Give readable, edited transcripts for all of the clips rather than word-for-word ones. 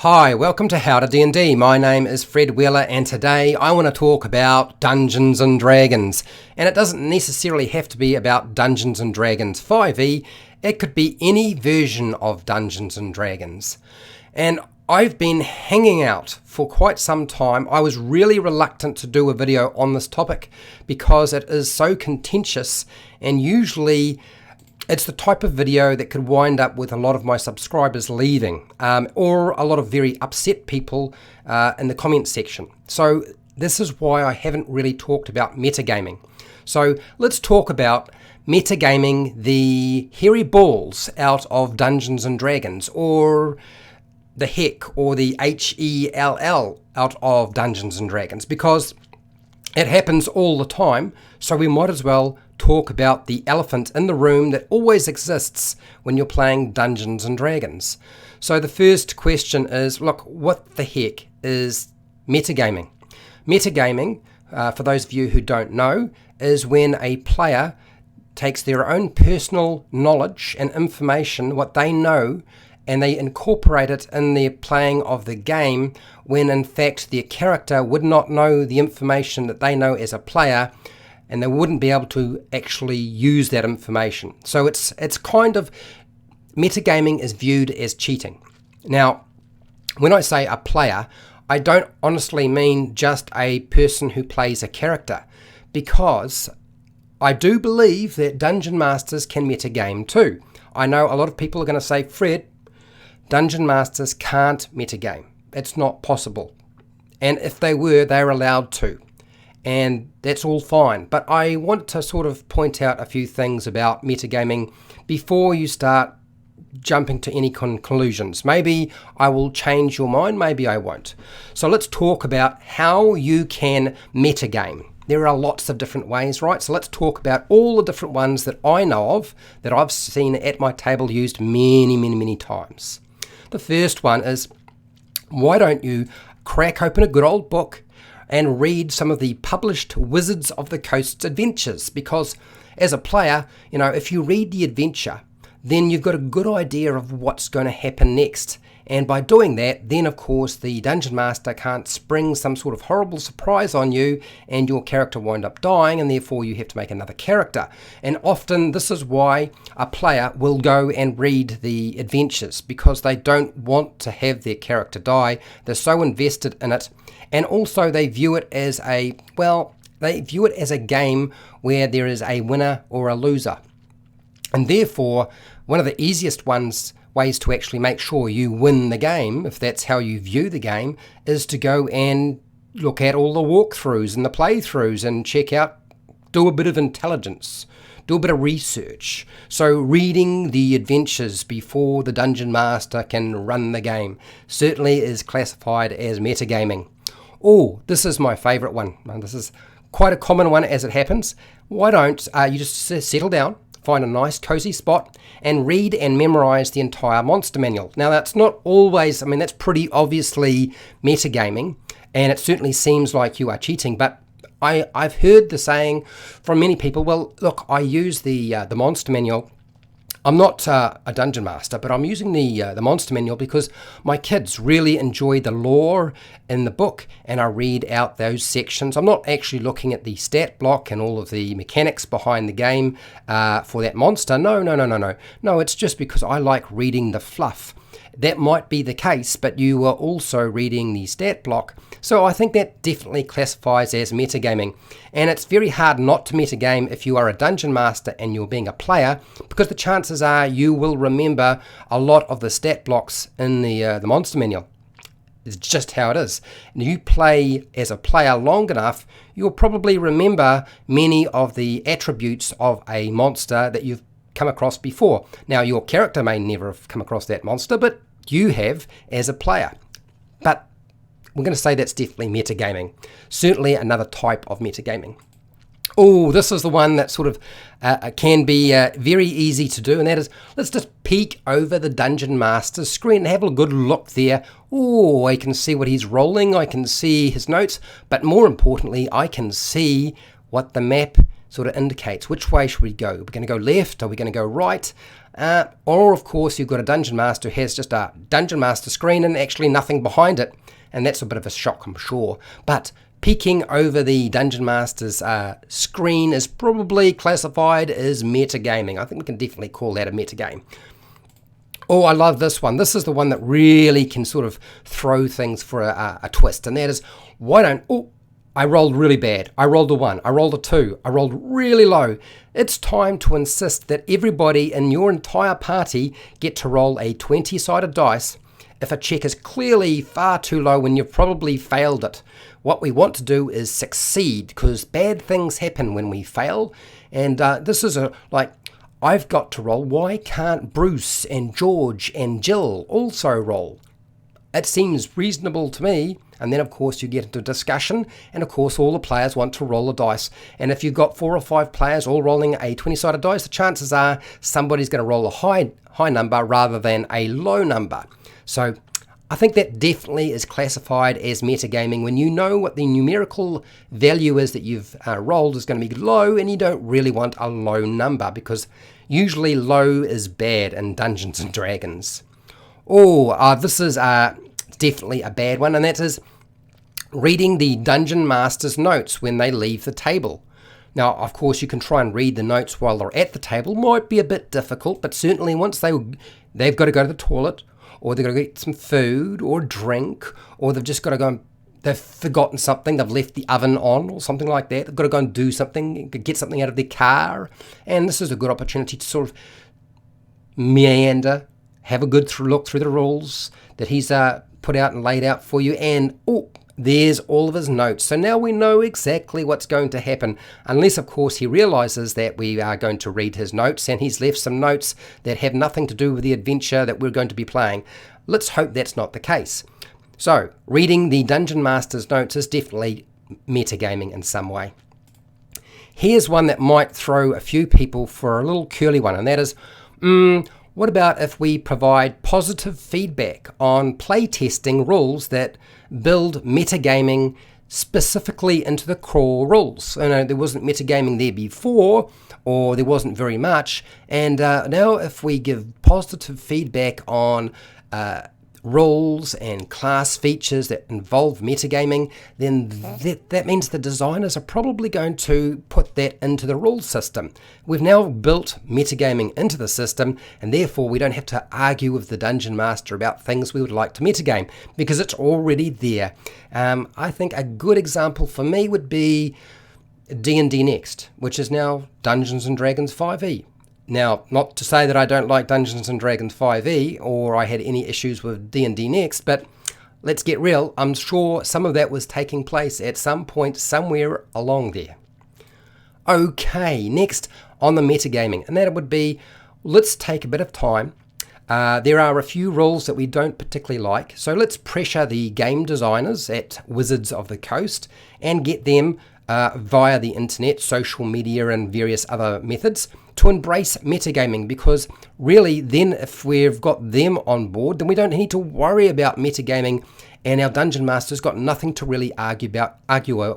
Hi, welcome to HowtoDandD. My name is Fred Wheeler and today I want to talk about Dungeons & Dragons. And it doesn't necessarily have to be about Dungeons & Dragons 5e, it could be any version of Dungeons & Dragons. And I've been hanging out for quite some time. I was really reluctant to do a video on this topic because it is so contentious and usually it's the type of video that could wind up with a lot of my subscribers leaving or a lot of very upset people in the comments section. So this is why I haven't really talked about metagaming. So let's talk about metagaming the hairy balls out of Dungeons & Dragons, or the heck, or the HELL out of Dungeons & Dragons, because it happens all the time, so we might as well talk about the elephant in the room that always exists when you're playing Dungeons & Dragons. So the first question is, look, what the heck is metagaming? Metagaming, for those of you who don't know, is when a player takes their own personal knowledge and information, what they know, and they incorporate it in their playing of the game when in fact their character would not know the information that they know as a player, and they wouldn't be able to actually use that information. So it's kind of, metagaming is viewed as cheating. Now, when I say a player, I don't honestly mean just a person who plays a character, because I do believe that dungeon masters can metagame too. I know a lot of people are going to say, Fred, dungeon masters can't metagame. It's not possible. And if they were, they're allowed to. And that's all fine. But I want to sort of point out a few things about metagaming before you start jumping to any conclusions. Maybe I will change your mind, maybe I won't. So let's talk about how you can metagame. There are lots of different ways, right? So let's talk about all the different ones that I know of, that I've seen at my table used many times. The first one is, why don't you crack open a good old book and read some of the published Wizards of the Coast's adventures? Because as a player, if you read the adventure, then you've got a good idea of what's going to happen next. And by doing that, then of course the Dungeon Master can't spring some sort of horrible surprise on you and your character wind up dying, and therefore you have to make another character. And often this is why a player will go and read the adventures, because they don't want to have their character die. They're so invested in it. And also they view it as a game where there is a winner or a loser. And therefore, one of the easiest ways to actually make sure you win the game, if that's how you view the game, is to go and look at all the walkthroughs and the playthroughs and check out, do a bit of intelligence, do a bit of research. So reading the adventures before the Dungeon Master can run the game certainly is classified as metagaming. Oh, this is my favorite one. This is quite a common one as it happens. Why don't you just settle down, find a nice cozy spot and read and memorize the entire monster manual. Now that's not always, that's pretty obviously metagaming, and it certainly seems like you are cheating, but I've heard the saying from many people, well, look, I use the monster manual. I'm not a dungeon master, but I'm using the monster manual because my kids really enjoy the lore in the book, and I read out those sections. I'm not actually looking at the stat block and all of the mechanics behind the game for that monster. No. No, it's just because I like reading the fluff. That might be the case, but you are also reading the stat block. So I think that definitely classifies as metagaming. And it's very hard not to metagame if you are a dungeon master and you're being a player, because the chances are you will remember a lot of the stat blocks in the monster manual. It's just how it is. And if you play as a player long enough, you'll probably remember many of the attributes of a monster that you've come across before. Now, your character may never have come across that monster, but you have as a player. But we're going to say that's definitely metagaming. Certainly another type of metagaming. Oh, this is the one that sort of can be very easy to do, and that is, let's just peek over the Dungeon Master's screen and have a good look there. Oh, I can see what he's rolling, I can see his notes, but more importantly, I can see what the map sort of indicates. Which way should we go? Are we going to go left? Are we going to go right? Or of course you've got a Dungeon Master who has just a Dungeon Master screen and actually nothing behind it, and that's a bit of a shock, I'm sure. But peeking over the Dungeon Master's screen is probably classified as metagaming. I think we can definitely call that a metagame. Oh, I love this one. This is the one that really can sort of throw things for a twist, and that is, I rolled really bad. I rolled a 1. I rolled a 2. I rolled really low. It's time to insist that everybody in your entire party get to roll a 20-sided dice if a check is clearly far too low when you've probably failed it. What we want to do is succeed, because bad things happen when we fail. And this is I've got to roll. Why can't Bruce and George and Jill also roll? It seems reasonable to me. And then, of course, you get into discussion, and, of course, all the players want to roll a dice. And if you've got 4 or 5 players all rolling a 20-sided dice, the chances are somebody's going to roll a high number rather than a low number. So I think that definitely is classified as metagaming when you know what the numerical value is that you've rolled is going to be low, and you don't really want a low number, because usually low is bad in Dungeons and Dragons. This is definitely a bad one, and that is reading the Dungeon Master's notes when they leave the table. Now, of course, you can try and read the notes while they're at the table. Might be a bit difficult, but certainly once they've got to go to the toilet, or they've got to get some food or drink, or they've just got to go and they've forgotten something, they've left the oven on or something like that, they've got to go and do something, get something out of their car, and this is a good opportunity to sort of meander, have a good look through the rules that he's put out and laid out for you, and there's all of his notes. So now we know exactly what's going to happen, unless of course he realizes that we are going to read his notes and he's left some notes that have nothing to do with the adventure that we're going to be playing. Let's hope that's not the case. So reading the Dungeon Master's notes is definitely metagaming in some way. Here's one that might throw a few people for a little curly one, and that is, what about if we provide positive feedback on playtesting rules that build metagaming specifically into the core rules? There wasn't metagaming there before, or there wasn't very much, and now if we give positive feedback on rules and class features that involve metagaming, then that means the designers are probably going to put that into the rule system. We've now built metagaming into the system, and therefore we don't have to argue with the Dungeon Master about things we would like to metagame, because it's already there. I think a good example for me would be D&D Next, which is now Dungeons & Dragons 5e. Now, not to say that I don't like Dungeons & Dragons 5e, or I had any issues with D&D Next, but let's get real, I'm sure some of that was taking place at some point somewhere along there. Okay, next on the metagaming, and that would be, let's take a bit of time. There are a few rules that we don't particularly like, so let's pressure the game designers at Wizards of the Coast and get them via the internet, social media and various other methods to embrace metagaming, because really then if we've got them on board, then we don't need to worry about metagaming, and our Dungeon Master's got nothing to really argue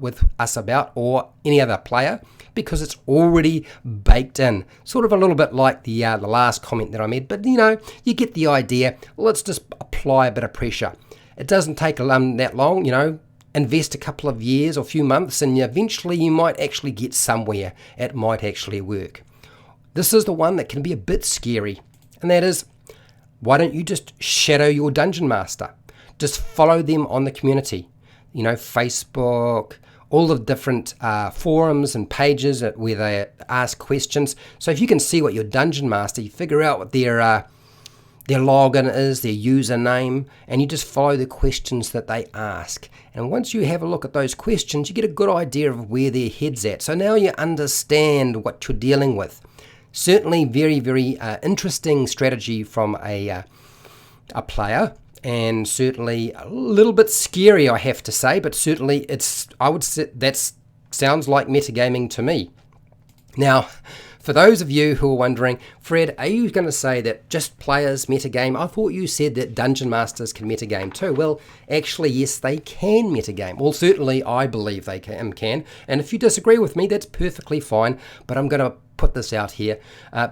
with us about, or any other player, because it's already baked in. Sort of a little bit like the last comment that I made, but you get the idea. Let's just apply a bit of pressure. It doesn't take that long, invest a couple of years or few months, and eventually you might actually get somewhere. It might actually work. This is the one that can be a bit scary, and that is, why don't you just shadow your Dungeon Master? Just follow them on the community, Facebook, all the different forums and pages where they ask questions. So if you can see what your Dungeon Master, you figure out what their login is, their username, and you just follow the questions that they ask. And once you have a look at those questions, you get a good idea of where their head's at. So now you understand what you're dealing with. Certainly very, very interesting strategy from a player, and certainly a little bit scary, I have to say, but certainly I would say that sounds like metagaming to me. Now, for those of you who are wondering, Fred, are you going to say that just players metagame? I thought you said that Dungeon Masters can metagame too. Well, actually, yes, they can metagame. Well, certainly I believe they can. And if you disagree with me, that's perfectly fine. But I'm going to put this out here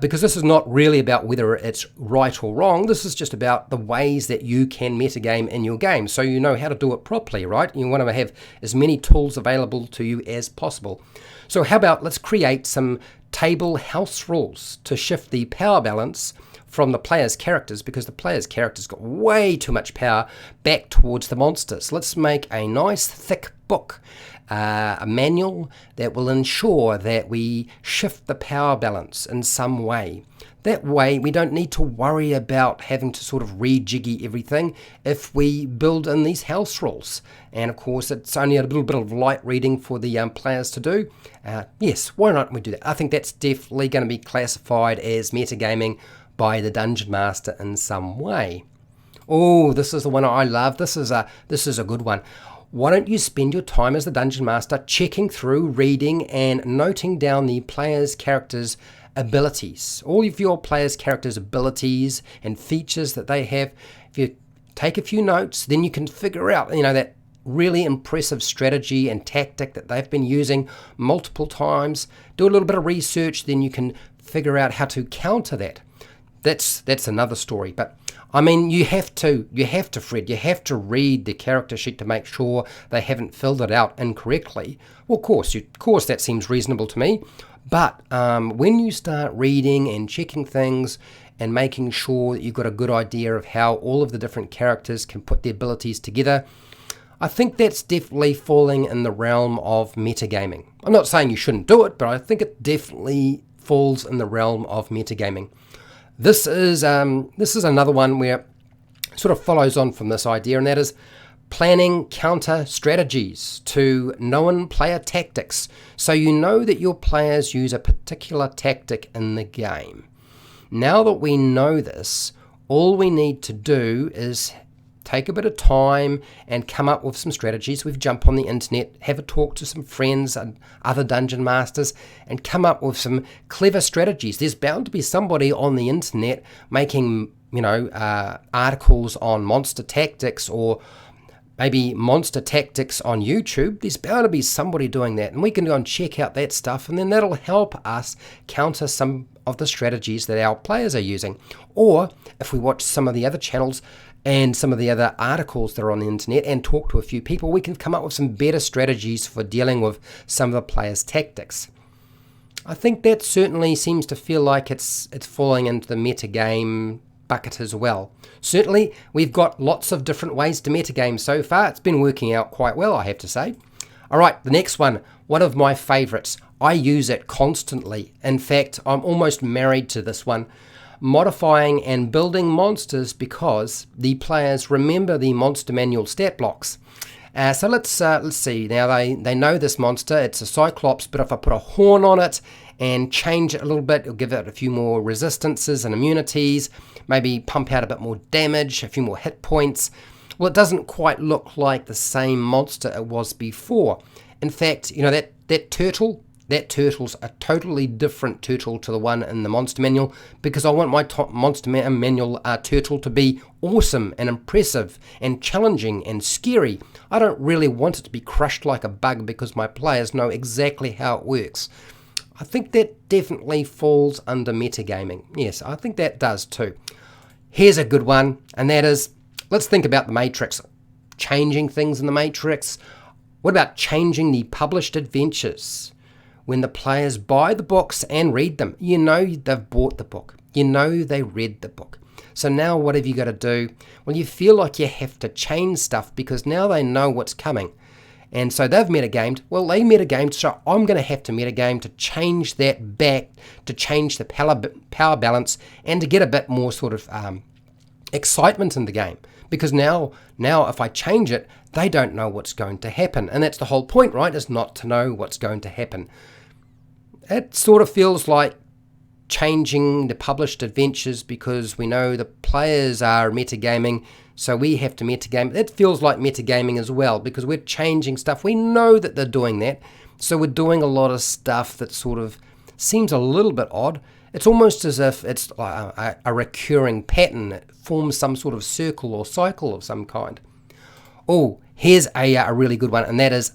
because this is not really about whether it's right or wrong. This is just about the ways that you can metagame in your game, so you know how to do it properly, right? You want to have as many tools available to you as possible. So how about let's create some table house rules to shift the power balance from the player's characters, because the player's characters got way too much power, back towards the monsters. Let's make a nice thick book, a manual that will ensure that we shift the power balance in some way. That way we don't need to worry about having to sort of rejiggy everything if we build in these house rules. And of course it's only a little bit of light reading for the players to do. Yes, why not we do that? I think that's definitely going to be classified as metagaming by the Dungeon Master in some way. Oh, this is the one I love. This is a good one. Why don't you spend your time as the Dungeon Master checking through, reading and noting down the player's characters' abilities. All of your players' characters' abilities and features that they have. If you take a few notes, then you can figure out, that really impressive strategy and tactic that they've been using multiple times. Do a little bit of research, then you can figure out how to counter that. That's another story, but I mean, you have to, Fred, you have to read the character sheet to make sure they haven't filled it out incorrectly. Well, of course, that seems reasonable to me. But when you start reading and checking things and making sure that you've got a good idea of how all of the different characters can put their abilities together, I think that's definitely falling in the realm of metagaming. I'm not saying you shouldn't do it, but I think it definitely falls in the realm of metagaming. This is another one where it sort of follows on from this idea, and that is planning counter strategies to known player tactics, so you know that your players use a particular tactic in the game. Now that we know this, all we need to do is take a bit of time and come up with some strategies. We jump on the internet, have a talk to some friends and other dungeon masters, and come up with some clever strategies. There's bound to be somebody on the internet making, articles on monster tactics, or maybe monster tactics on YouTube. There's bound to be somebody doing that, and we can go and check out that stuff, and then that'll help us counter some of the strategies that our players are using. Or if we watch some of the other channels and some of the other articles that are on the internet and talk to a few people, we can come up with some better strategies for dealing with some of the players' tactics. I think that certainly seems to feel like it's falling into the metagame bucket as well. Certainly, we've got lots of different ways to metagame so far. It's been working out quite well, I have to say. All right, the next one of my favorites. I use it constantly. In fact, I'm almost married to this one. Modifying and building monsters because the players remember the monster manual stat blocks. So let's see. Now they know this monster. It's a Cyclops, but if I put a horn on it and change it a little bit, it'll give it a few more resistances and immunities, maybe pump out a bit more damage, a few more hit points. Well, it doesn't quite look like the same monster it was before. In fact, that turtle. That turtle's a totally different turtle to the one in the monster manual, because I want my monster manual turtle to be awesome and impressive and challenging and scary. I don't really want it to be crushed like a bug, because my players know exactly how it works. I think that definitely falls under metagaming. Yes, I think that does too. Here's a good one, and that is, let's think about the Matrix. Changing things in the Matrix. What about changing the published adventures? When the players buy the books and read them, you know they've bought the book. You know they read the book. So now what have you got to do? Well, you feel like you have to change stuff because now they know what's coming. And so they've metagamed. Well, they metagamed, so I'm going to have to metagame to change that back, to change the power balance, and to get a bit more sort of excitement in the game. Because now if I change it, they don't know what's going to happen. And that's the whole point, right? Is not to know what's going to happen. It sort of feels like changing the published adventures because we know the players are metagaming, so we have to metagame. It feels like metagaming as well, because we're changing stuff. We know that they're doing that, so we're doing a lot of stuff that sort of seems a little bit odd. It's almost as if it's a recurring pattern. It forms some sort of circle or cycle of some kind. Oh, here's a really good one, and that is,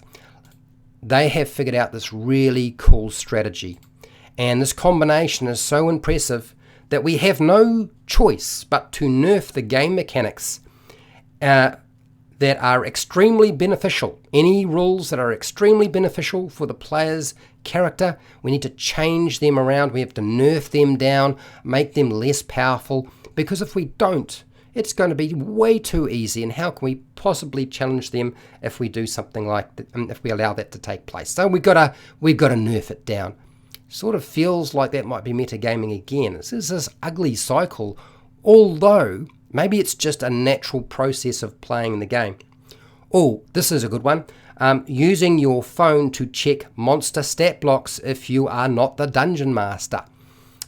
they have figured out this really cool strategy. And this combination is so impressive that we have no choice but to nerf the game mechanics that are extremely beneficial. Any rules that are extremely beneficial for the player's character, we need to change them around. We have to nerf them down, make them less powerful, because if we don't, it's going to be way too easy, and how can we possibly challenge them if we do something like that, if we allow that to take place? So we've got to nerf it down. Sort of feels like that might be metagaming again. This is this ugly cycle, although maybe it's just a natural process of playing the game. Oh, this is a good one. Using your phone to check monster stat blocks if you are not the dungeon master.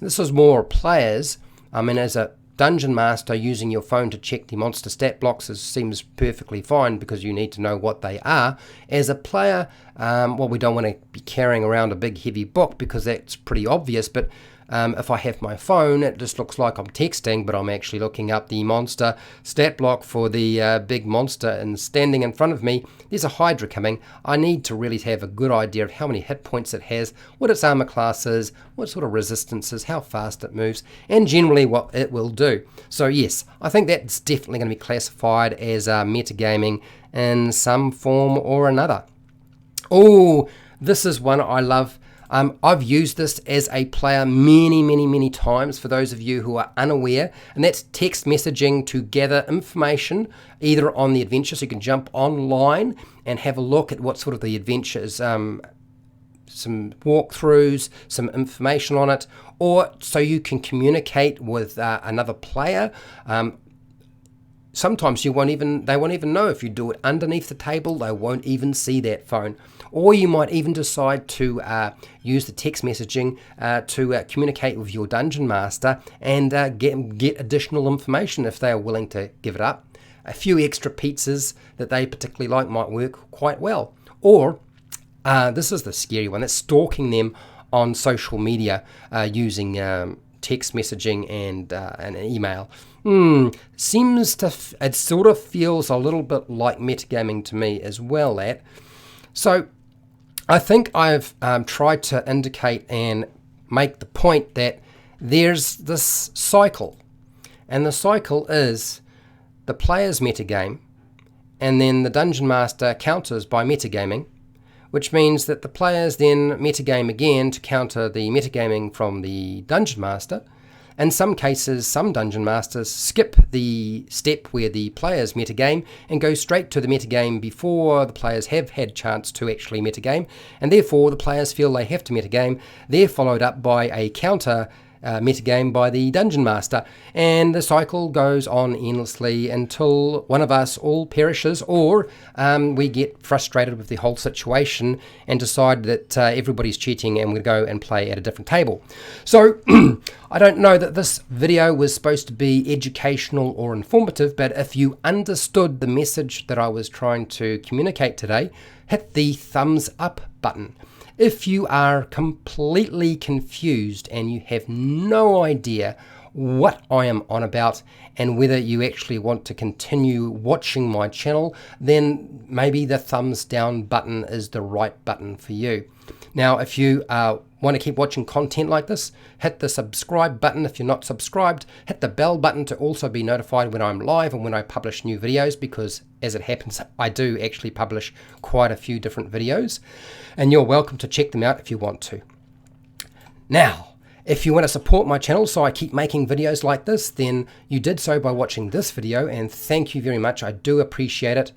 This is more players. I mean, as a dungeon master, using your phone to check the monster stat blocks seems perfectly fine because you need to know what they are. As a player, well, we don't want to be carrying around a big heavy book because that's pretty obvious, but if I have my phone, it just looks like I'm texting, but I'm actually looking up the monster stat block for the big monster, and standing in front of me, there's a Hydra coming. I need to really have a good idea of how many hit points it has, what its armor class is, what sort of resistances, how fast it moves, and generally what it will do. So yes, I think that's definitely going to be classified as metagaming in some form or another. Oh, this is one I love. I've used this as a player many times for those of you who are unaware, and that's text messaging to gather information either on the adventure, so you can jump online and have a look at what sort of the adventure is, some walkthroughs, some information on it, or so you can communicate with another player. Sometimes they won't even know. If you do it underneath the table, they won't even see that phone. Or you might even decide to use the text messaging to communicate with your dungeon master and get additional information if they are willing to give it up. A few extra pizzas that they particularly like might work quite well. Or this is the scary one, that's stalking them on social media using text messaging and an email. It sort of feels a little bit like metagaming to me as well. So I think I've tried to indicate and make the point that there's this cycle, and the cycle is the player's metagame, and then the dungeon master counters by metagaming, which means that the players then metagame again to counter the metagaming from the dungeon master. In some cases, some dungeon masters skip the step where the players metagame and go straight to the metagame before the players have had a chance to actually metagame, and therefore the players feel they have to metagame. They're followed up by a counter metagame by the dungeon master, and the cycle goes on endlessly until one of us all perishes, or we get frustrated with the whole situation and decide that everybody's cheating and we're going to go and play at a different table. So I don't know that this video was supposed to be educational or informative, but if you understood the message that I was trying to communicate today, hit the thumbs up button. If you are completely confused and you have no idea what I am on about and whether you actually want to continue watching my channel, then maybe the thumbs down button is the right button for you. Now, if you want to keep watching content like this, hit the subscribe button. If you're not subscribed, hit the bell button to also be notified when I'm live and when I publish new videos, because as it happens, I do actually publish quite a few different videos, and you're welcome to check them out if you want to. Now, if you want to support my channel so I keep making videos like this, then you did so by watching this video, and thank you very much. I do appreciate it.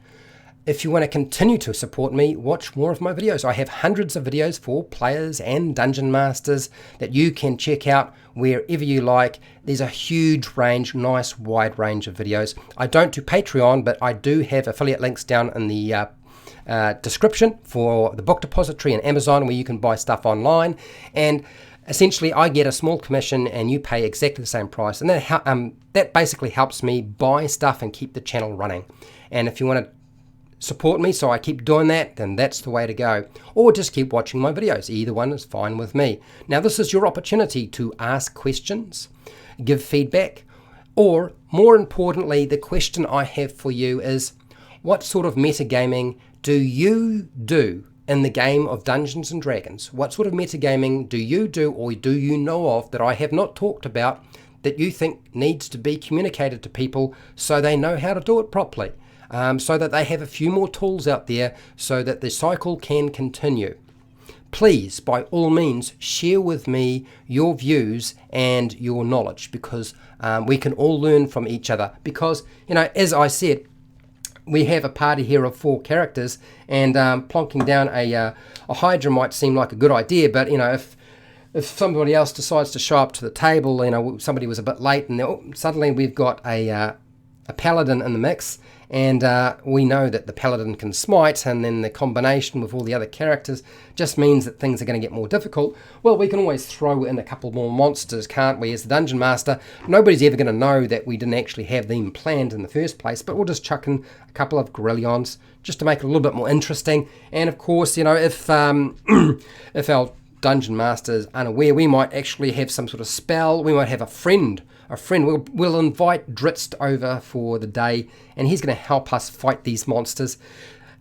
If you want to continue to support me, watch more of my videos. I have hundreds of videos for players and dungeon masters that you can check out wherever you like. There's a huge range, nice wide range of videos. I don't do Patreon, but I do have affiliate links down in the description for the book depository and Amazon, where you can buy stuff online. And essentially, I get a small commission and you pay exactly the same price. And that basically helps me buy stuff and keep the channel running. And if you want to support me so I keep doing that, then that's the way to go. Or just keep watching my videos. Either one is fine with me. Now, this is your opportunity to ask questions, give feedback, or more importantly, the question I have for you is, what sort of metagaming do you do in the game of Dungeons and Dragons? What sort of metagaming do you do or do you know of that I have not talked about that you think needs to be communicated to people so they know how to do it properly, so that they have a few more tools out there so that the cycle can continue? Please, by all means, share with me your views and your knowledge, because we can all learn from each other. Because, as I said, we have a party here of 4 characters, and plonking down a Hydra might seem like a good idea, but, if somebody else decides to show up to the table, somebody was a bit late, and suddenly we've got a paladin in the mix, and we know that the paladin can smite, and then the combination with all the other characters just means that things are going to get more difficult. Well, we can always throw in a couple more monsters, can't we? As the dungeon master, nobody's ever going to know that we didn't actually have them planned in the first place, but we'll just chuck in a couple of Grellions just to make it a little bit more interesting. And of course, if if our dungeon master is unaware, we might actually have some sort of spell. We might have a friend. We'll invite Dritz over for the day, and he's going to help us fight these monsters,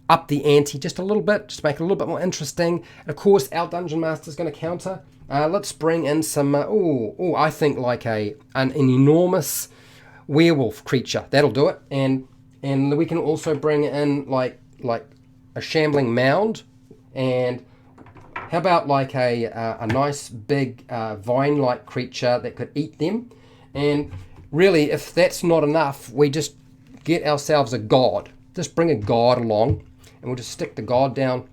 up the ante just a little bit, just make it a little bit more interesting. And of course, our dungeon master is going to counter. Let's bring in some, I think like an enormous werewolf creature. That'll do it. And we can also bring in like a shambling mound, and how about like a nice big vine-like creature that could eat them? And really, if that's not enough, we just get ourselves a god. Just bring a god along, and we'll just stick the god down.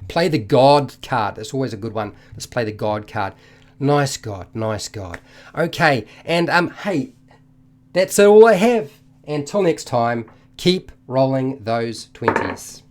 Play the god card. That's always a good one. Let's play the god card. Nice god, nice god. Okay, and hey, that's all I have. Until next time, keep rolling those 20s.